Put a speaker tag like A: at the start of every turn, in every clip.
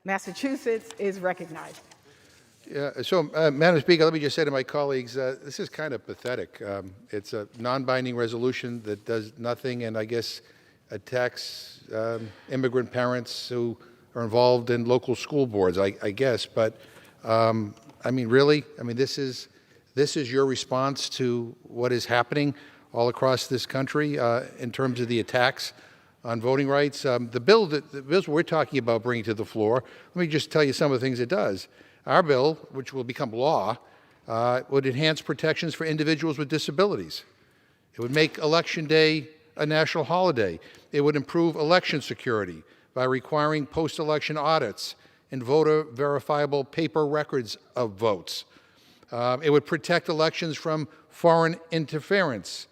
A: Massachusetts is recognized.
B: Yeah, so, Madam Speaker, let me just say to my colleagues, this is kind of pathetic. It's a non-binding resolution that does nothing and I guess attacks immigrant parents who are involved in local school boards, I guess. But, I mean, really? I mean, this is your response to what is happening all across this country in terms of the attacks on voting rights? The bills we're talking about bringing to the floor, let me just tell you some of the things it does. Our bill, which will become law, would enhance protections for individuals with disabilities. It would make Election Day a national holiday. It would improve election security by requiring post-election audits and voter-verifiable paper records of votes. It would protect elections from foreign interference.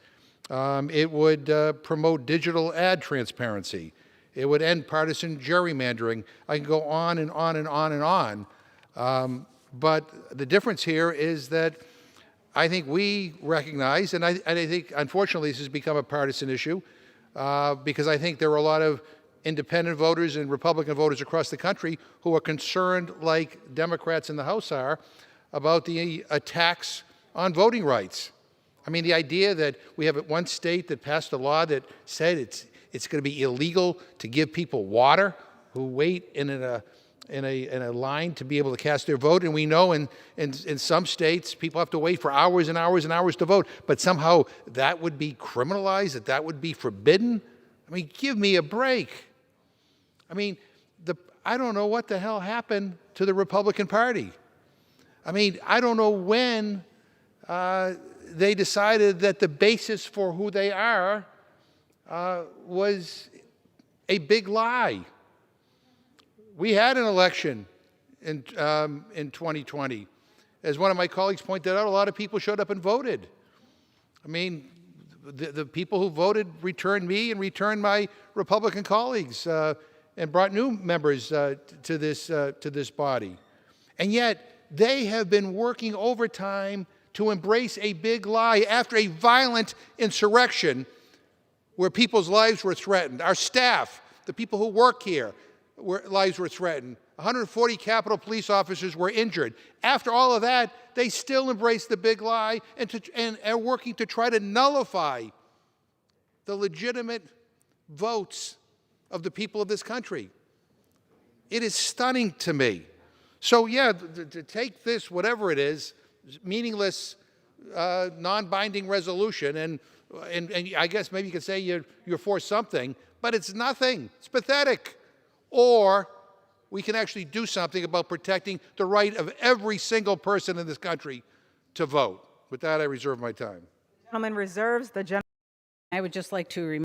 B: It would promote digital ad transparency. It would end partisan gerrymandering. I can go on and on and on and on. But the difference here is that I think we recognize, and I think, unfortunately, this has become a partisan issue, because I think there are a lot of independent voters and Republican voters across the country who are concerned, like Democrats in the House are, about the attacks on voting rights. I mean, the idea that we have one state that passed a law that said it's going to be illegal to give people water who wait in a line to be able to cast their vote, and we know in some states people have to wait for hours and hours and hours to vote, but somehow that would be criminalized, that would be forbidden. I mean, give me a break. I mean, I don't know what the hell happened to the Republican Party. I mean, I don't know when they decided that the basis for who they are was a big lie. We had an election in 2020. As one of my colleagues pointed out, a lot of people showed up and voted. I mean, the people who voted returned me and returned my Republican colleagues and brought new members to this body. And yet, they have been working overtime to embrace a big lie after a violent insurrection where people's lives were threatened. Our staff, the people who work here, lives were threatened. 140 Capitol police officers were injured. After all of that, they still embrace the big lie and are working to try to nullify the legitimate votes of the people of this country. It is stunning to me. So yeah, to take this, whatever it is, meaningless, non-binding resolution, and I guess maybe you could say you're for something, but it's nothing. It's pathetic. Or we can actually do something about protecting the right of every single person in this country to vote. With that, I reserve my time.
A: The gentleman reserves the gentleman.
C: I would just like to